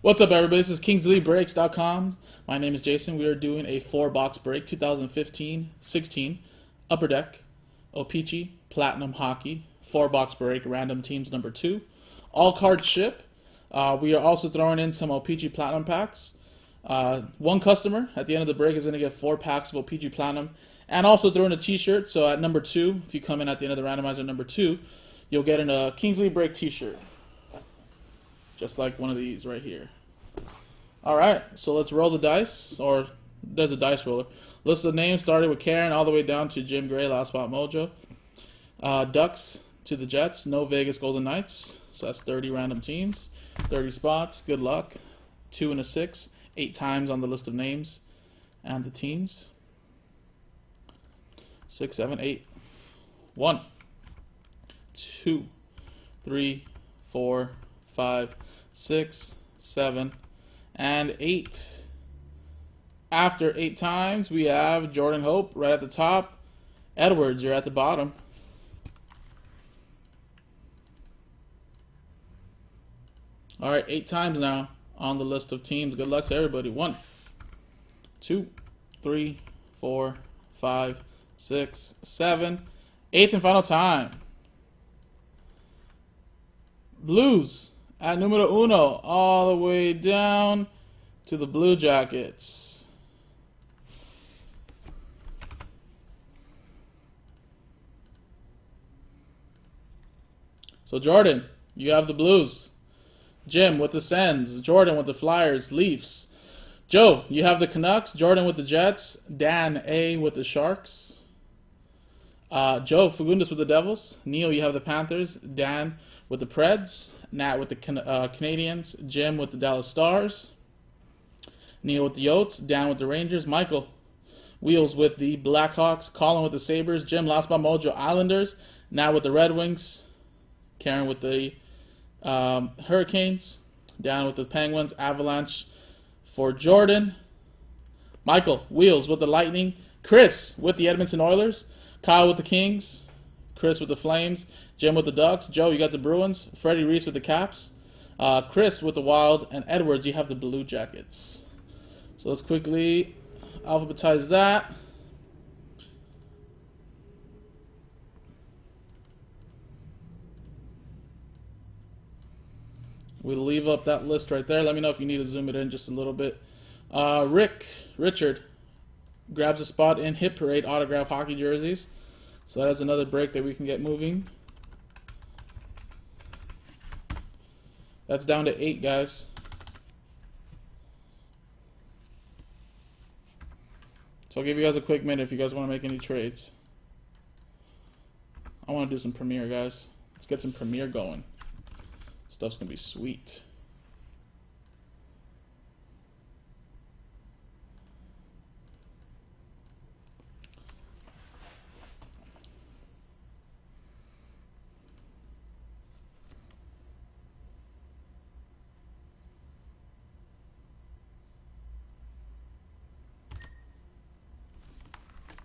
What's up, everybody? This is KingsleyBreaks.com. My name is Jason. We are doing a 4-box break 2015-16 Upper Deck O-Pee-Chee Platinum Hockey 4-box break random teams number 2. All card ship. We are also throwing in some O-Pee-Chee Platinum packs. One customer at the end of the break is going to get 4 packs of O-Pee-Chee Platinum, and also throwing a t-shirt. So at number 2, if you come in at the end of the randomizer number 2, you'll get a Kingsley Break t-shirt. Just like one of these right here. Alright, so let's roll the dice, or there's a dice roller. List of names starting with Karen all the way down to Jim Gray, Last Spot Mojo. Ducks to the Jets, no Vegas Golden Knights. So that's 30 random teams, 30 spots. Good luck. 2 and a 6, 8 times on the list of names and the teams. 6, 7, 8. 1, 2, 3, 4, 5, 6, 7, and 8. After 8 times, we have Jordan Hope right at the top. Edwards, you're at the bottom. All right, 8 times now on the list of teams. Good luck to everybody. 1, 2, 3, 4, 5, 6, 7. 8th and final time. Blues at numero uno, all the way down to the Blue Jackets. So Jordan, you have the Blues. Jim with the Sens. Jordan with the Flyers, Leafs. Joe, you have the Canucks. Jordan with the Jets. Dan A with the Sharks. Joe Fagundes with the Devils. Neil, you have the Panthers. Dan with the Preds. Nat with the Canadians. Jim with the Dallas Stars. Neil with the Yotes. Dan with the Rangers. Michael Wheels with the Blackhawks. Colin with the Sabres. Jim, Last Spot Mojo, Islanders. Nat with the Red Wings. Karen with the Hurricanes. Dan with the Penguins. Avalanche for Jordan. Michael Wheels with the Lightning. Chris with the Edmonton Oilers. Kyle with the Kings. Chris with the Flames. Jim with the Ducks. Joe, you got the Bruins. Freddie Reese with the Caps. Chris with the Wild. And Edwards, you have the Blue Jackets. So let's quickly alphabetize that. We'll leave up that list right there. Let me know if you need to zoom it in just a little bit. Richard grabs a spot in Hit Parade autograph hockey jerseys. So that is another break that we can get moving. That's down to 8, guys. So I'll give you guys a quick minute if you guys want to make any trades. I want to do some Premiere, guys. Let's get some Premiere going. Stuff's going to be sweet.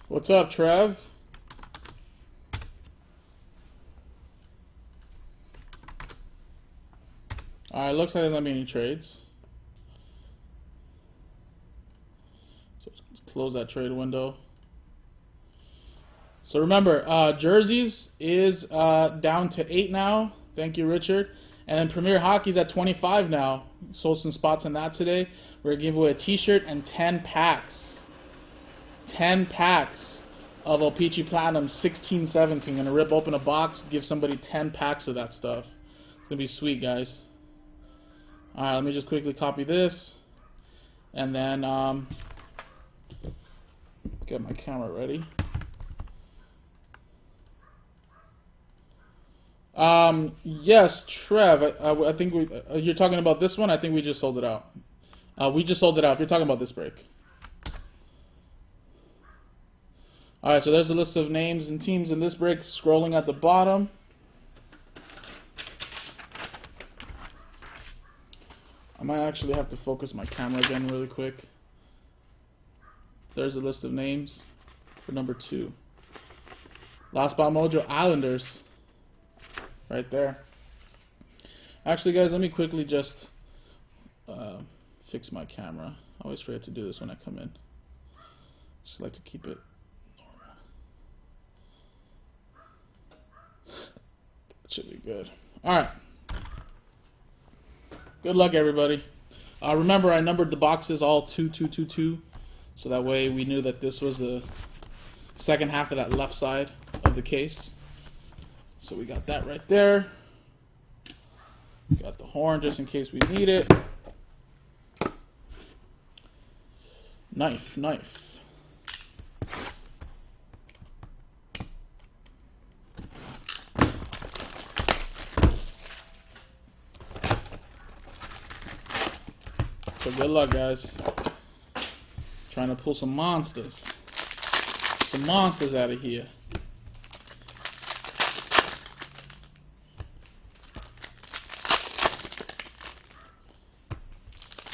What's up, Trev? Alright, looks like there's not be any trades. So let's close that trade window. So remember, jerseys is down to 8 now. Thank you, Richard. And then Premier Hockey's at 25 now. Sold some spots in that today. We're going to give away a t-shirt and 10 packs. 10 packs of O-Pee-Chee Platinum 16-17. Gonna rip open a box, give somebody 10 packs of that stuff. It's gonna be sweet, guys. Alright, let me just quickly copy this. And then get my camera ready. Yes, Trev, I think you're talking about this one. I think we just sold it out. We just sold it out if you're talking about this break. Alright, so there's a list of names and teams in this break scrolling at the bottom. I might actually have to focus my camera again really quick. There's a list of names for number 2. Last Spot Mojo, Islanders. Right there. Actually, guys, let me quickly just fix my camera. I always forget to do this when I come in. Just like to keep it normal. That should be good. All right. Good luck, everybody. Remember, I numbered the boxes all 2, 2, 2, 2, so that way we knew that this was the second half of that left side of the case. So we got that right there. Got the horn just in case we need it. Knife, knife. So good luck, guys. Trying to pull some monsters. Some monsters out of here.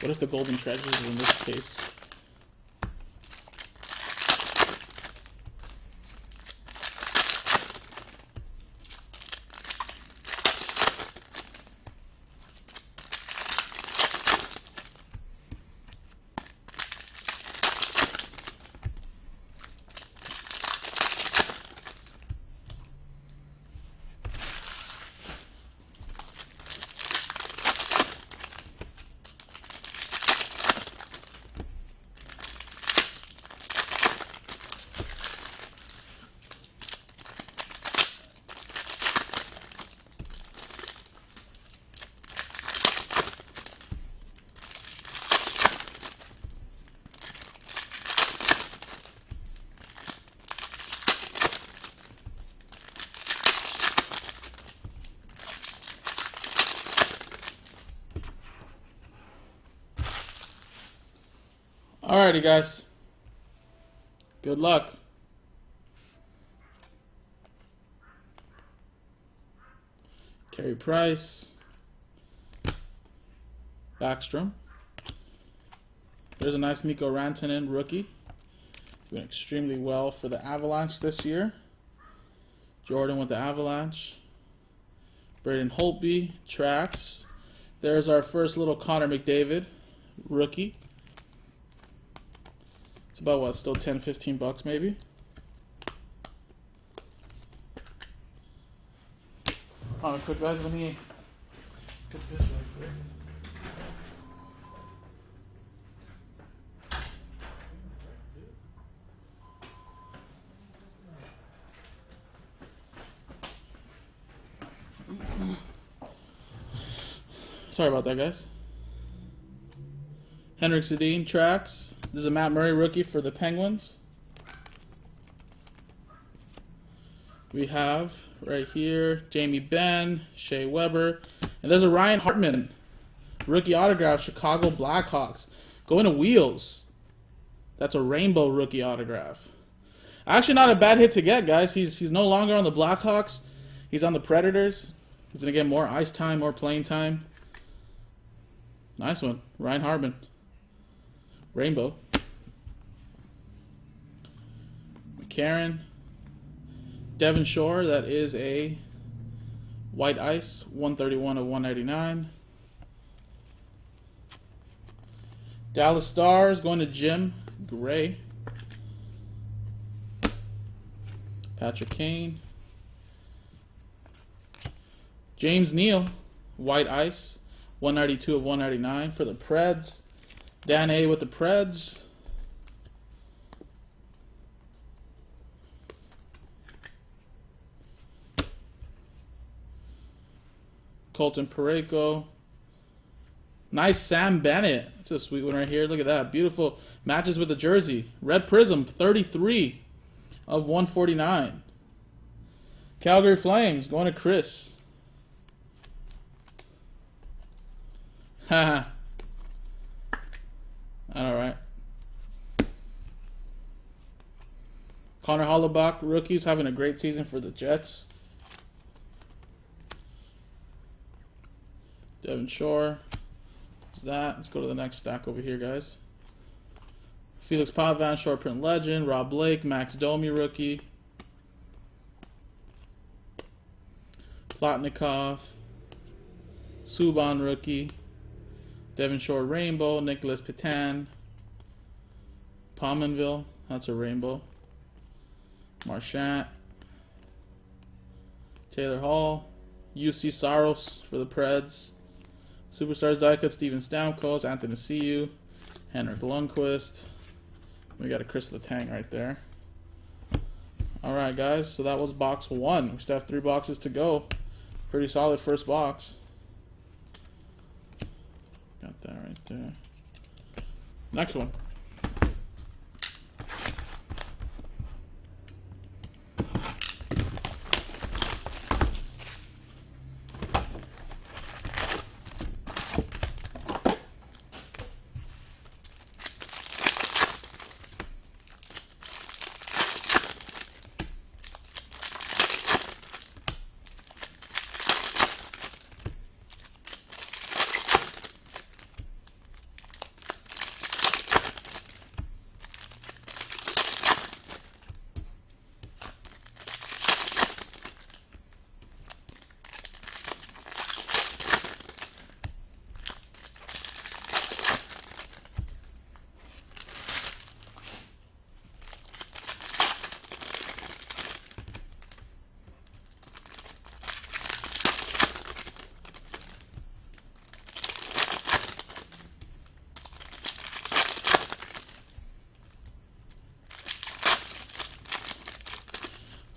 What if the golden treasures is in this case? Alrighty, guys. Good luck. Carey Price. Backstrom. There's a nice Mikko Rantanen rookie. Doing extremely well for the Avalanche this year. Jordan with the Avalanche. Braden Holtby. Tracks. There's our first little Connor McDavid rookie. It's about what, still 10, 15 bucks maybe? Hold on quick, guys, let me get this right quick. Sorry about that, guys. Henrik Sedin, Tracks. This is a Matt Murray rookie for the Penguins. We have right here Jamie Benn, Shea Weber, and there's a Ryan Hartman rookie autograph, Chicago Blackhawks. Going to Wheels. That's a rainbow rookie autograph. Actually, not a bad hit to get, guys. He's no longer on the Blackhawks. He's on the Predators. He's gonna get more ice time, more playing time. Nice one, Ryan Hartman. Rainbow. McCarron. Devon Shore, that is a white ice, 131 of 199. Dallas Stars going to Jim Gray. Patrick Kane. James Neal, white ice, 192 of 199 for the Preds. Dan A with the Preds. Colton Parayko. Nice Sam Bennett. It's a sweet one right here. Look at that. Beautiful. Matches with the jersey. Red Prism, 33 of 149. Calgary Flames going to Chris. Haha. Alright. Connor Hollabach, rookies, having a great season for the Jets. Devon Shore. There's that. Let's go to the next stack over here, guys. Felix Potvin, short print legend. Rob Blake, Max Domi, rookie. Plotnikov. Subban, rookie. Devonshore Rainbow, Nicholas Pitan. Pominville, that's a rainbow. Marchant. Taylor Hall. UC Saros for the Preds. Superstars die cut, Steven Stamkos, Anthony Ciu, Henrik Lundqvist. We got a Chris Letang right there. Alright guys, so that was box 1. We still have 3 boxes to go. Pretty solid first box. Got that right there. Next one.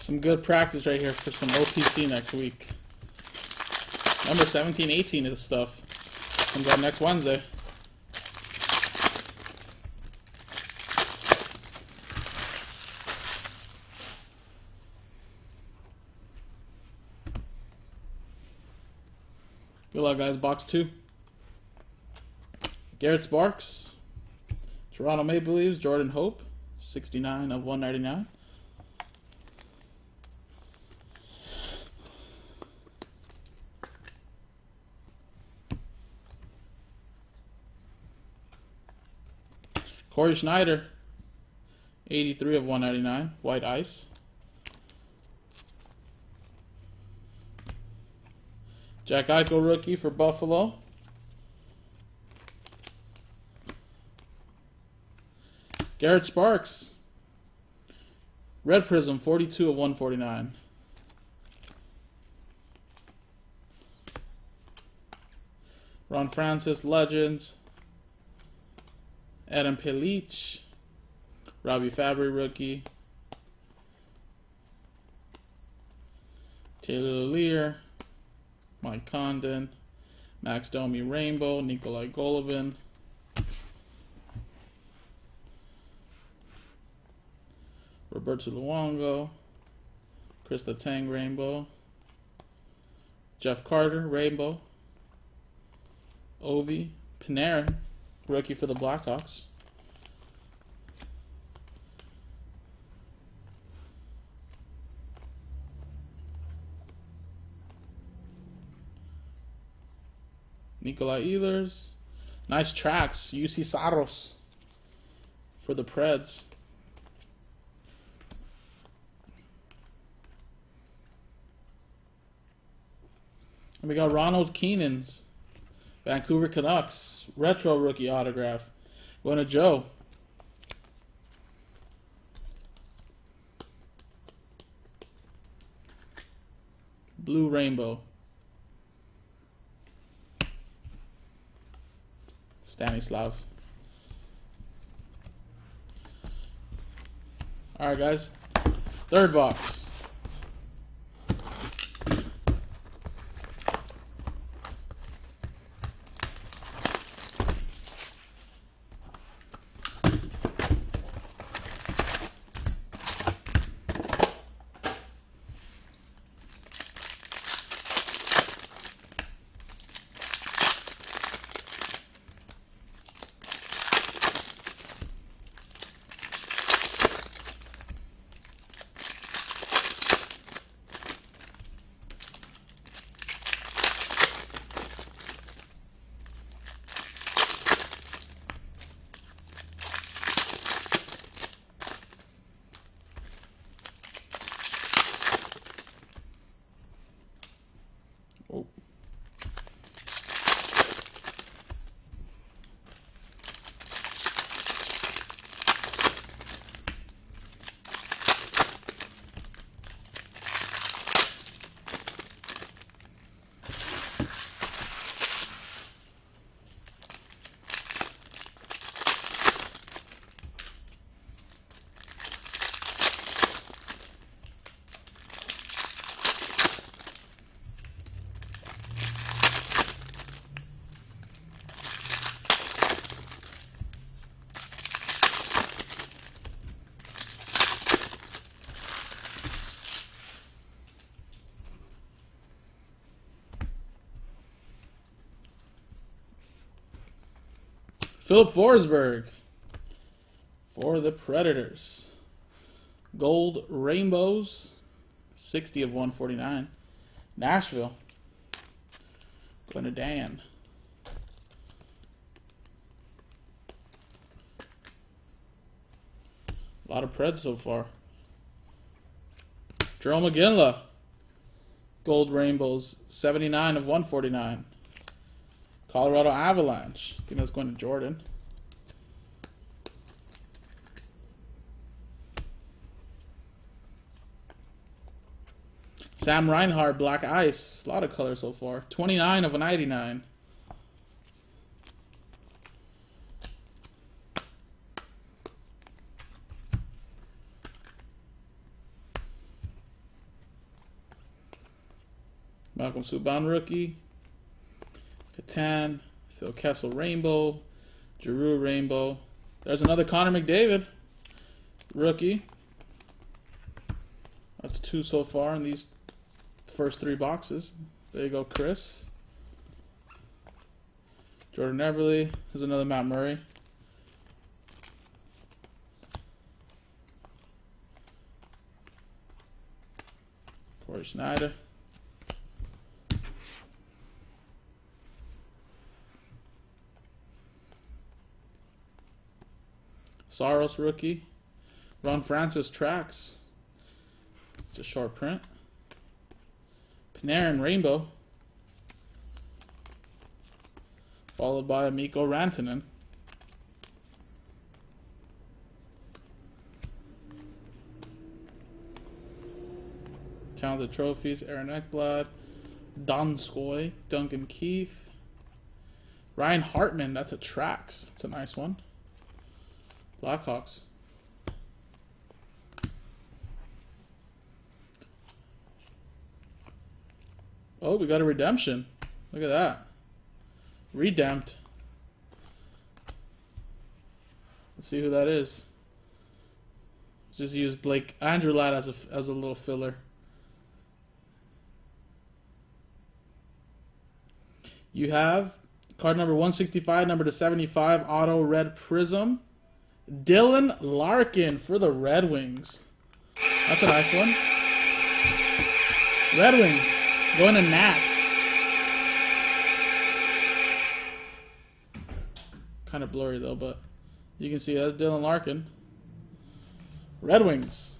Some good practice right here for some O-Pee-Chee next week. Number 17, 18 of this stuff comes out next Wednesday. Good luck, guys. Box 2. Garrett Sparks. Toronto Maple Leafs, Jordan Hope. 69 of 199. Corey Schneider, 83 of 199, white ice. Jack Eichel rookie for Buffalo. Garrett Sparks, red prism, 42 of 149. Ron Francis, Legends. Adam Pelich, Robbie Fabry rookie, Taylor Lear, Mike Condon, Max Domi Rainbow, Nikolai Golovin, Roberto Luongo, Chris Letang Rainbow, Jeff Carter Rainbow, Ovi, Panarin rookie for the Blackhawks. Nikolai Ehlers. Nice tracks. UC Saros for the Preds. And we got Ronald Keenan's Vancouver Canucks retro rookie autograph. Going to Joe. Blue Rainbow. Stanislav. Alright guys. Third box. Philip Forsberg for the Predators. Gold Rainbows, 60 of 149. Nashville. Going to Dan. A lot of Preds so far. Jerome McGinley. Gold Rainbows, 79 of 149. Colorado Avalanche. I think that's going to Jordan. Sam Reinhart, Black Ice. A lot of color so far. 29 of 99. Malcolm Subban rookie. Catan. Phil Kessel rainbow. Giroux rainbow. There's another Connor McDavid rookie. That's 2 so far in these first 3 boxes. There you go, Chris. Jordan Everly. There's another Matt Murray. Corey Schneider. Saros rookie. Ron Francis tracks. It's a short print. Panarin rainbow. Followed by Mikko Rantanen. Talented trophies. Aaron Ekblad. Donskoy. Duncan Keith. Ryan Hartman. That's a tracks. That's a nice one. Blackhawks. Oh, we got a redemption. Look at that. Redempted. Let's see who that is. Just use Andrew Ladd as a little filler. You have card number 165, number to 75, auto red prism. Dylan Larkin for the Red Wings. That's a nice one. Red Wings. Going to Nat. Kind of blurry though, but you can see that's Dylan Larkin. Red Wings.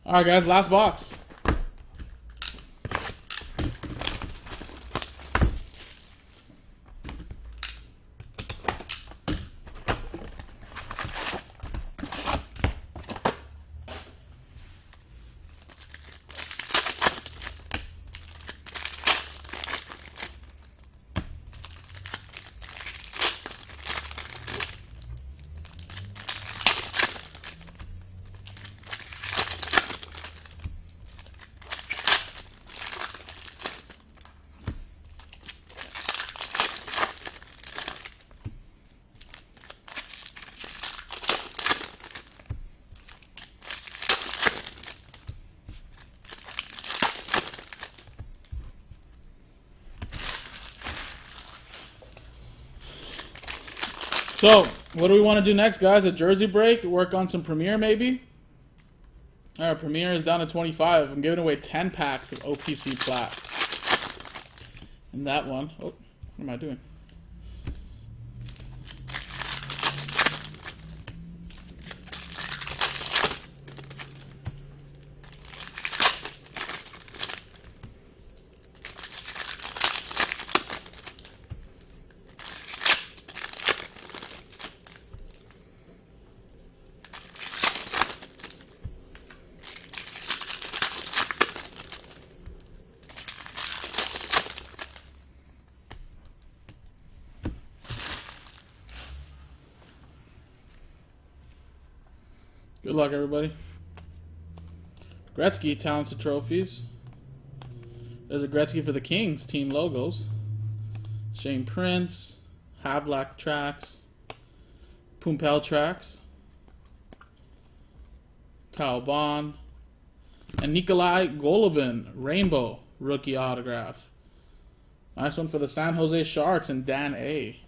All right, guys, last box. So, what do we want to do next, guys? A jersey break? Work on some Premier, maybe? All right, Premier is down to 25. I'm giving away 10 packs of O-Pee-Chee Plat. And that one... Oh, what am I doing? Good luck, everybody. Gretzky, talented trophies. There's a Gretzky for the Kings team logos. Shane Prince, Havlak tracks, Pumpel tracks, Kyle Bond, and Nikolai Golubin rainbow rookie autograph. Nice one for the San Jose Sharks and Dan A.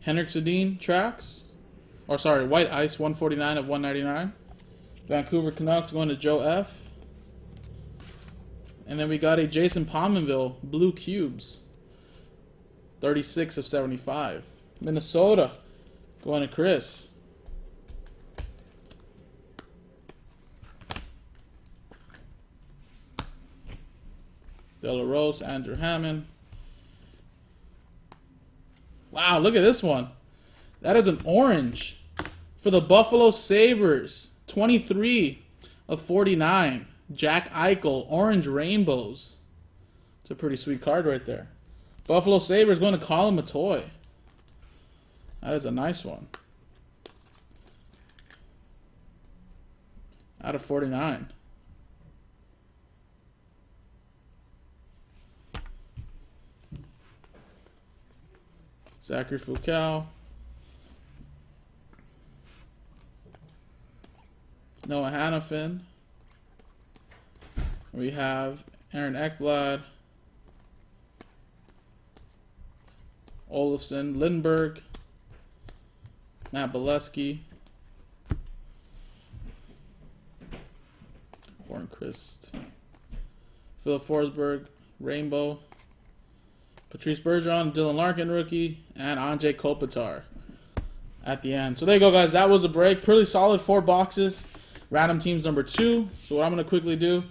Henrik Sedin tracks. Or sorry, White Ice 149 of 199. Vancouver Canucks going to Joe F. And then we got a Jason Pominville Blue Cubes. 36 of 75. Minnesota going to Chris. De La Rose, Andrew Hammond. Wow, look at this one. That is an orange for the Buffalo Sabres. 23 of 49. Jack Eichel, orange rainbows. It's a pretty sweet card right there. Buffalo Sabres going to Colin Matoy. That is a nice one. Out of 49. Zachary Foucault. Noah Hannafin. We have Aaron Ekblad. Olofsson, Lindbergh. Matt Bolesky. Hornquist. Philip Forsberg, Rainbow. Patrice Bergeron, Dylan Larkin rookie, and Anze Kopitar at the end. So there you go, guys. That was a break. Pretty solid 4 boxes. Random teams number 2. So what I'm going to quickly do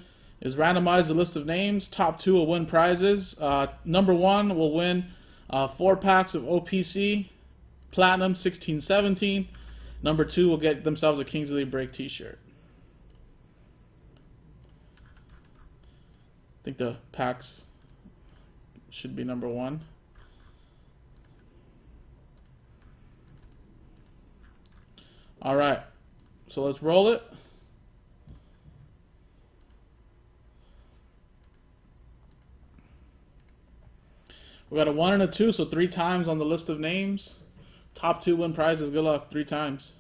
is randomize the list of names. Top 2 will win prizes. Number 1 will win 4 packs of O-Pee-Chee Platinum 16-17. Number 2 will get themselves a Kingsley Break t-shirt. I think the packs should be number 1. All right, so let's roll it. We got a 1 and a 2, so 3 times on the list of names. Top 2 win prizes. Good luck. 3 times.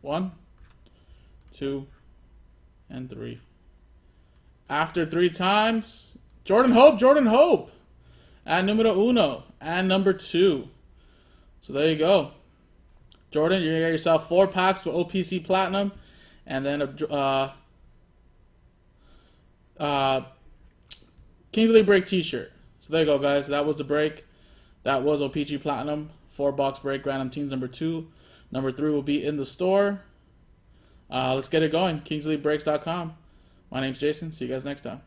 1, 2, and 3. After 3 times, Jordan Hope, at numero 1 and number 2. So there you go. Jordan, you're going to get yourself 4 packs for O-Pee-Chee Platinum, and then a Kingsley Break t-shirt. So there you go, guys. That was the break. That was O-Pee-Chee Platinum. 4-box break, random teams number 2. Number 3 will be in the store. Let's get it going. KingsleyBreaks.com. My name's Jason. See you guys next time.